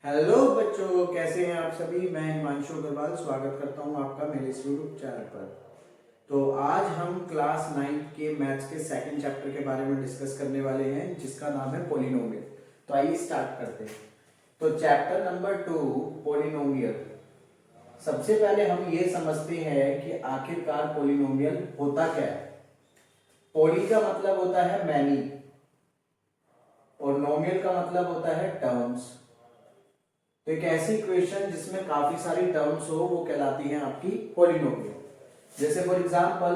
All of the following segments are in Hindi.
हेलो बच्चों, कैसे हैं आप सभी। मैं हिमांशु अग्रवाल स्वागत करता हूं आपका मेरे इस यूट्यूब चैनल पर। तो आज हम क्लास 9 के मैथ्स के सेकंड चैप्टर के बारे में डिस्कस करने वाले हैं, जिसका नाम है पॉलिनोमियल। तो आइए स्टार्ट करते हैं। तो चैप्टर नंबर 2 पॉलिनोमियल। सबसे पहले हम ये समझते हैं कि आखिरकार पॉलिनोमियल होता क्या है। पॉली का मतलब होता है मैनी और नोमियल का मतलब होता है टर्म्स। तो एक ऐसी इक्वेशन जिसमें काफी सारी टर्म्स हो वो कहलाती है आपकी पॉलिनोमियल। जैसे फॉर एग्जांपल,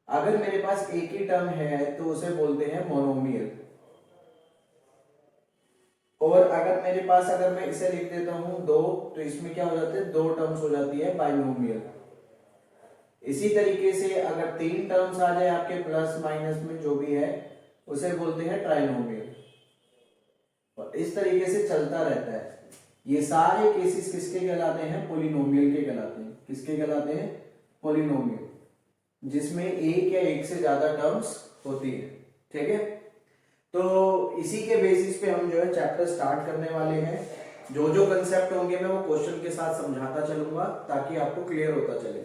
अगर मेरे पास एक ही टर्म है तो उसे बोलते हैं मोनोमियल। और अगर मैं इसे लिख देता हूं दो, तो इसमें क्या हो जाते हैं, दो टर्म्स हो जाती है बाइनोमियल। इसी तरीके से अगर तीन टर्म्स आ जाए आपके प्लस माइनस में जो भी है, उसे बोलते हैं ट्राइनोमियल। और इस तरीके से चलता रहता है। ये सारे केसेस किसके कहलाते हैं, पॉलिनोमियल के कहलाते हैं। किसके कहलाते हैं, पॉलिनोमियल, जिसमें एक या एक से ज्यादा टर्म्स होती है। ठीक है, तो इसी के बेसिस पे हम जो है चैप्टर स्टार्ट करने वाले हैं। जो जो कंसेप्ट होंगे मैं वो क्वेश्चन के साथ समझाता चलूंगा ताकि आपको क्लियर होता चले।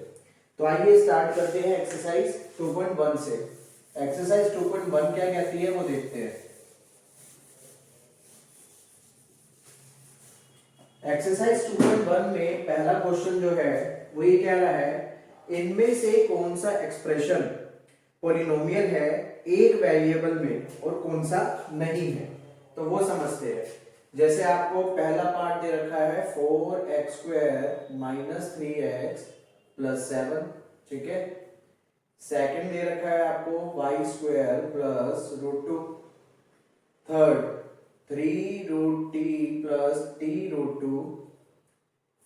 तो आइए स्टार्ट करते हैं एक्सरसाइज 2.1 से। एक्सरसाइज 2.1 क्या कहती है वो देखते हैं। एक्सरसाइज 2.1 में पहला क्वेश्चन जो है वो ये कह रहा है, इनमें से कौन सा एक्सप्रेशन पॉलिनोमियल है एक वेरिएबल में और कौन सा नहीं है। तो वो समझते हैं। जैसे आपको पहला पार्ट दे रखा है 4x² - 3x + 7। ठीक है, सेकंड दे रखा है आपको y² + √2। Third 3√t + t√2।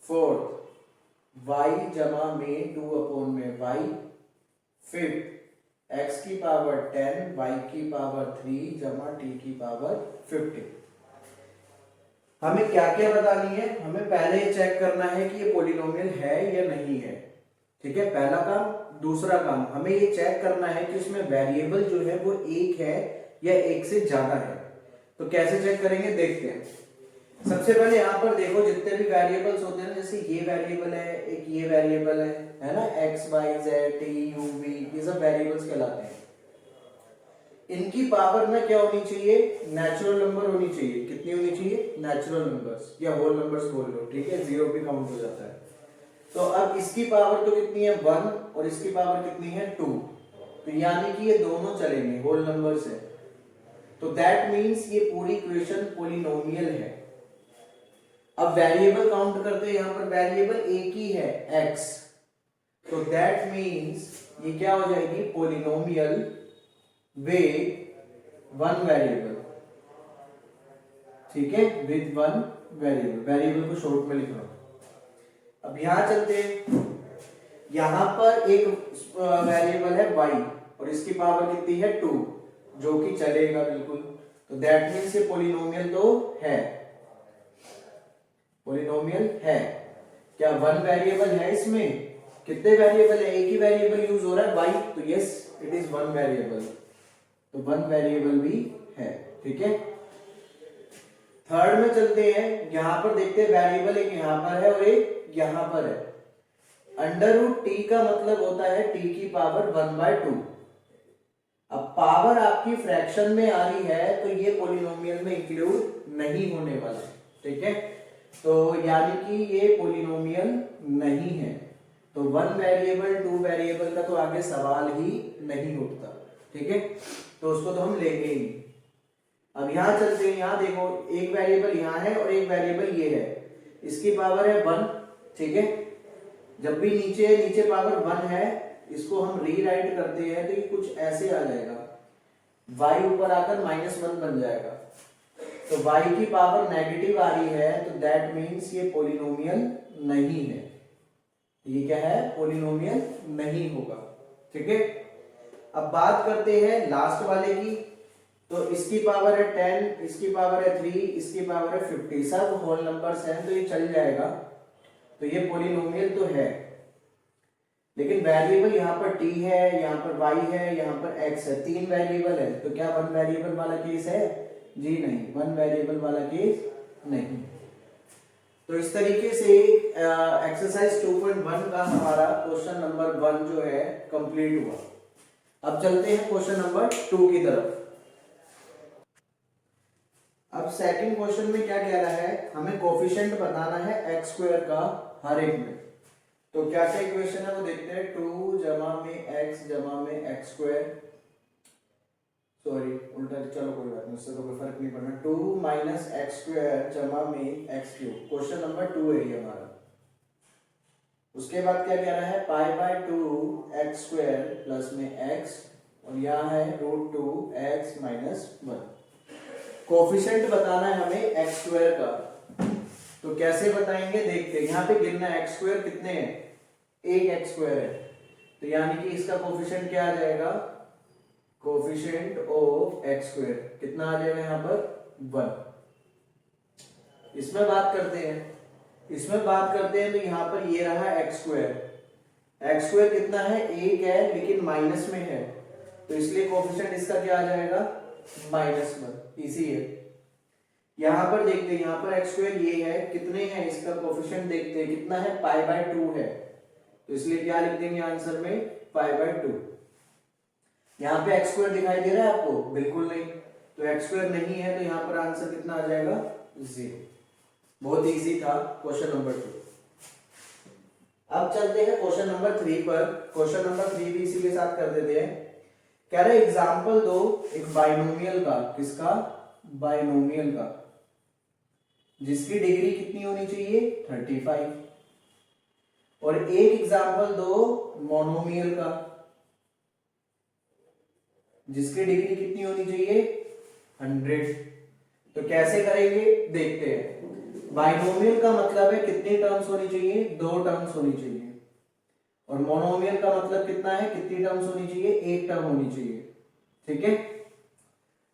Fourth y जमा में 2/y। फिफ्थ x की पावर 10 y की पावर 3 जमा t की पावर 50। हमें क्या क्या बतानी है, हमें पहले ये चेक करना है कि ये पॉलिनोमियल है या नहीं है। ठीक है, पहला काम। दूसरा काम, हमें ये चेक करना है कि इसमें वेरिएबल जो है वो एक है या एक से ज्यादा है। तो कैसे चेक करेंगे, देखते हैं। सबसे पहले यहाँ पर देखो, जितने भी वेरिएबल्स होते हैं, जैसे ये वेरिएबल है, एक ये वेरिएबल है ना, x y z t u v, ये सब वेरिएबल्स कहलाते हैं। इनकी पावर में क्या होनी चाहिए, नेचुरल नंबर होनी चाहिए। कितनी होनी चाहिए, नेचुरल नंबर्स या होल नंबर्स बोल लो। ठीक है, जीरो भी काउंट हो जाता है। तो अब इसकी पावर तो कितनी है, 1, और इसकी पावर कितनी है, 2। तो यानी कि ये दोनों चलेंगे, होल नंबर्स है। तो दैट मीन्स ये पूरी इक्वेशन पॉलिनोमियल है। अब वेरिएबल काउंट करते हैं, यहां पर वेरिएबल एक ही है x। तो दैट मीन्स ये क्या हो जाएगी, पॉलिनोमियल विद वन वेरिएबल। ठीक है, विद वन वेरिएबल। वेरिएबल को शॉर्ट में लिख रहा हूं। अब यहां चलते हैं, यहां पर एक वेरिएबल है y और इसकी पावर कितनी है, 2, जो कि चलेगा बिल्कुल। तो दैट मीन्स ये पॉलिनोमियल तो है, पॉलिनोमियल है। क्या वन वेरिएबल है इसमें, कितने वेरिएबल है, एक ही वेरिएबल यूज हो रहा है y, तो yes it is one variable. तो वन वेरिएबल भी है। ठीक है, थर्ड में चलते हैं। यहां पर देखते हैं वेरिएबल एक यहां पर है और एक यहां पर है। √t का मतलब होता है t की पावर 1/2। अब पावर आपकी फ्रैक्शन में आ रही है तो ये पॉलिनोमियल में इंक्लूड नहीं होने वाला। ठीक है, तो यानी कि ये पॉलिनोमियल नहीं है। तो वन वेरिएबल, टू वेरिएबल का तो आगे सवाल ही नहीं उठता। ठीक है, तो उसको तो हम लेंगे ही। अब यहां चलते हैं, यहां देखो एक वेरिएबल यहां है और एक वेरिएबल ये है, इसकी पावर है 1। ठीक है, जब भी नीचे पावर 1 है, इसको हम रीराइट करते हैं तो ये कुछ ऐसे आ जाएगा, y ऊपर आकर -1 बन जाएगा। तो y की पावर नेगेटिव आ रही है, तो दैट मीन्स ये पॉलिनोमियल नहीं है। ये क्या है, पॉलिनोमियल नहीं होगा। ठीक है, अब बात करते हैं लास्ट वाले की। तो इसकी पावर है 10, इसकी पावर है 3, इसकी पावर है 50, सब होल नंबर्स हैं तो ये चल जाएगा। तो ये पॉलिनोमियल तो है, लेकिन वेरिएबल यहाँ पर t है, यहाँ पर y है, यहाँ पर x है, तीन वेरिएबल है। तो क्या वन वेरिएबल वाला केस है, जी नहीं, वन वेरिएबल वाला केस नहीं। तो इस तरीके से एक्सरसाइज 2.1 का हमारा क्वेश्चन नंबर 1 जो है कंप्लीट हुआ। अब चलते हैं क्वेश्चन नंबर 2 की तरफ। अब सेकंड क्वेश्चन में क्या कह रहा है, हमें कोफिशिएंट बताना है एक्स स्क्वायर का हर एक में। तो क्या क्या इक्वेशन है वो देखते हैं। 2 जमा में एक्स जमा में एक्स स्क्वायर, सॉरी उल्टा, चलो कोई बात नहीं, उससे तो कोई फर्क नहीं पड़ना। 2 माइनस एक्स स्क्वायर जमा में एक्स क्यूब, क्वेश्चन नंबर 2 है ये हमारा। उसके बाद क्या कह रहा है, pi by 2 x square plus में एक्स, और यहाँ है रूट 2 एक्स माइनस 1। कोफिशिएंट बताना है हमें एक्स स्क्वायर का। तो कैसे बताएंगे देखते हैं। यहाँ पे गिनना एक्स स्क्वायर कितने हैं, एक एक्स स्क्वायर है, तो यानी कि इसका कोफिशिएंट क्या आ जाएगा, कोफिशिएंट ऑफ एक्स स्क्वायर कितना आ जाएगा यहाँ पर 1। इसमें बात करते हैं, तो यहाँ पर ये रहा एक्स स्क्वायर कितना है, एक है लेकिन माइनस में है, तो इसलिए कोफिशिएंट इसका क्या आ जाएगा -1। इजी है। यहां पर देखते हैं, यहाँ पर एक्स स्क्वायर ये है, कितने हैं इसका कोफिशिएंट देखते हैं, कितना है पाई बाय 2 है, तो इसलिए क्या लिख देंगे आंसर में पाई बाय 2। यहाँ पे एक्स स्क्वायर दिखाई दे रहा है आपको, बिल्कुल नहीं, तो एक्स स्क्वायर नहीं है, तो यहाँ पर आंसर कितना आ जाएगा 0। बहुत इजी था क्वेश्चन नंबर 2। अब चलते हैं क्वेश्चन नंबर 3 पर। क्वेश्चन नंबर 3 भी इसी के साथ कर देते हैं। कह रहे एग्जाम्पल दो एक बाइनोमियल का, किसका, बाइनोमियल का, जिसकी डिग्री कितनी होनी चाहिए 35, और एक एग्जाम्पल दो मोनोमियल का, जिसकी डिग्री कितनी होनी चाहिए 100। तो कैसे करेंगे देखते हैं। बाइनोमियल का मतलब है कितनी टर्म्स होनी चाहिए, 2 टर्म्स होनी चाहिए, और मोनोमियल का मतलब कितना है, कितनी टर्म्स होनी चाहिए, एक टर्म होनी चाहिए। ठीक है,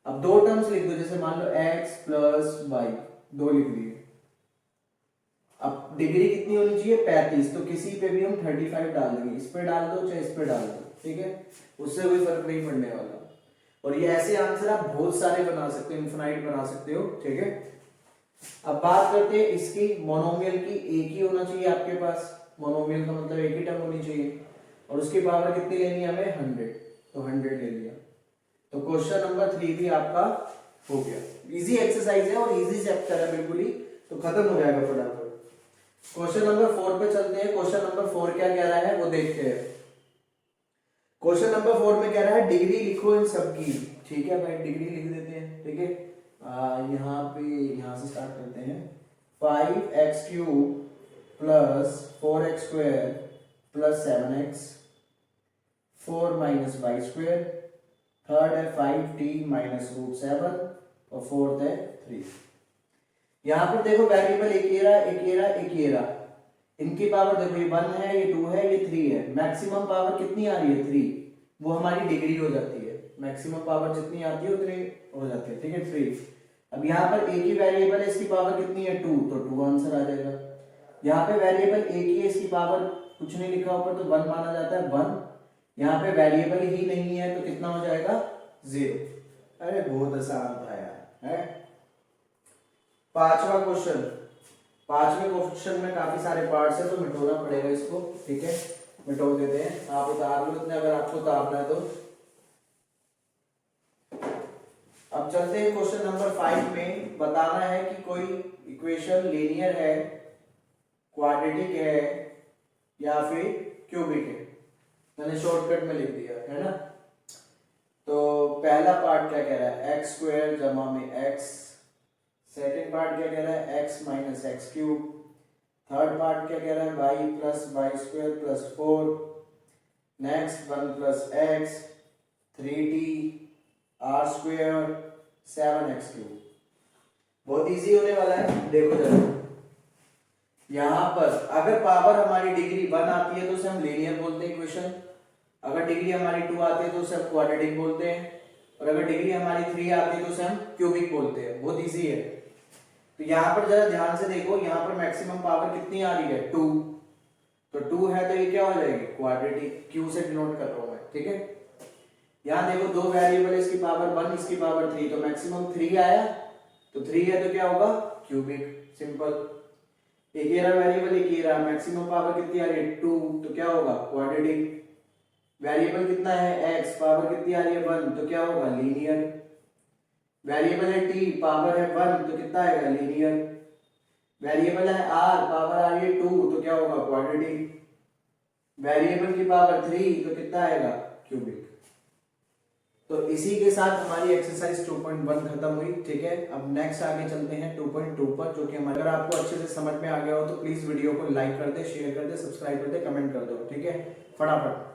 अब 2 टर्म्स लिख दो, जैसे मान लो x प्लस वाई, 2 लिख दिए। अब डिग्री कितनी होनी चाहिए 35, तो किसी पे भी हम 35 डाल देंगे, इस पे डाल दो चाहे इस पे डाल दो, ठीक है, उससे कोई फर्क नहीं पड़ने वाला। और ये ऐसे आंसर आप बहुत सारे बना सकते हो, इनफिनाइट बना सकते हो। ठीक है, अब बात करते हैं इसकी मोनोमियल की। एक ही होना चाहिए आपके पास, मोनोमियल का मतलब एक ही टर्म होनी चाहिए, और उसकी पावर कितनी लेनी है हमें 100, तो 100 ले लिया। तो क्वेश्चन नंबर 3 भी आपका हो गया। इजी एक्सरसाइज है और इजी चैप्टर है बिल्कुल ही, तो खत्म हो जाएगा फटाफट। क्वेश्चन नंबर 4 पे चलते हैं। क्वेश्चन नंबर 4 क्या कह रहा है वो देखते हैं। क्वेश्चन नंबर 4 में कह रहा है डिग्री लिखो इन सब की। ठीक है भाई, डिग्री लिख देते हैं। ठीक है, यहाँ पे यहाँ से स्टार्ट करते हैं। 5x cube plus 4x square plus 7x, 4 minus Y square, third है 5t माइनस रूट 7, और फोर्थ है 3। यहां पर देखो वेरिएबल एक ये रहा, इनकी पावर देखो ये 1 है, ये 2 है, ये 3 है। मैक्सिमम पावर कितनी आ रही है 3, वो हमारी डिग्री हो जाती है। मैक्सिमम पावर जितनी आती है उतनी हो जाती है। ठीक है 3। अब यहाँ पर एक ही वेरिएबल है, इसकी पावर कितनी है 2, तो 2 आंसर आ जाएगा। यहाँ पे वेरिएबल एक ही है, इसकी पावर कुछ नहीं लिखा ऊपर, तो 1 माना जाता है 1। यहाँ पे वेरिएबल ही नहीं है, तो कितना हो जाएगा 0। अरे बहुत आसान था यार, है। पांचवा क्वेश्चन। पांचवें क्वेश्चन में काफी सारे पार्ट्स है, तो मिटाना पड़ेगा इसको। ठीक है, मिटा देते हैं, आप उतार लो इतने, अगर आपको उतारना है तो। अब चलते हैं क्वेश्चन नंबर 5 में। बताना है कि कोई इक्वेशन लीनियर है, क्वाड्रेटिक है, या फिर क्यूबिक है। मैंने शॉर्टकट में लिख दिया है ना। तो पहला पार्ट क्या कह रहा है, एक्स स्क्वायर जमा में एक्स। सेकेंड पार्ट क्या कह रहा है, X minus X cube. Third part क्या कह रहा है, Y plus Y square plus 4। Next 1 plus X, 3t R square 7x cube. बहुत इजी होने वाला है, देखो जरा। यहां पर अगर पावर हमारी डिग्री 1 आती है तो उसे हम लीनियर बोलते हैं इक्वेशन। अगर डिग्री हमारी 2 आती है तो उसे हम क्वाड्रेटिक बोलते हैं, और अगर डिग्री हमारी 3 आती है तो उसे हम क्यूबिक बोलते हैं। बहुत इजी है। तो यहाँ पर जरा ध्यान से देखो, यहाँ पर मैक्सिमम पावर कितनी आ रही है 2, तो 2 है तो ये क्या हो जाएगी क्वाड्रेटिक, क्यू से डिनोट कर रहा हूं मैं। ठीक है, यहाँ देखो 2 वेरिएबल, इसकी पावर 1, इसकी पावर 3, तो मैक्सिमम 3 आया, तो 3 है तो क्या होगा क्यूबिक, सिंपल। एक ही रहा वेरिएबल, एक ही रहा, मैक्सिमम पावर कितनी आ रही है 2, तो क्या होगा क्वाड्रेटिक। वेरिएबल कितना है x, पावर कितनी आ रही है 1, तो क्या होगा लीनियर। वेरिएबल है t, पावर है 1, तो कितना आएगा लीनियर। वेरिएबल है r, पावर आ रही है 2, तो क्या होगा क्वाड्रेटिक। वेरिएबल की पावर 3, तो कितना आएगा क्यूबिक। तो इसी के साथ हमारी एक्सरसाइज 2.1 खत्म हुई। ठीक है, अब नेक्स्ट आगे चलते हैं 2.2 पर, जो कि हमारे, अगर आपको अच्छे से समझ में आ गया हो तो प्लीज वीडियो को लाइक कर दे, शेयर कर दे, सब्सक्राइब कर दे, कमेंट कर दो। ठीक है, फटाफट।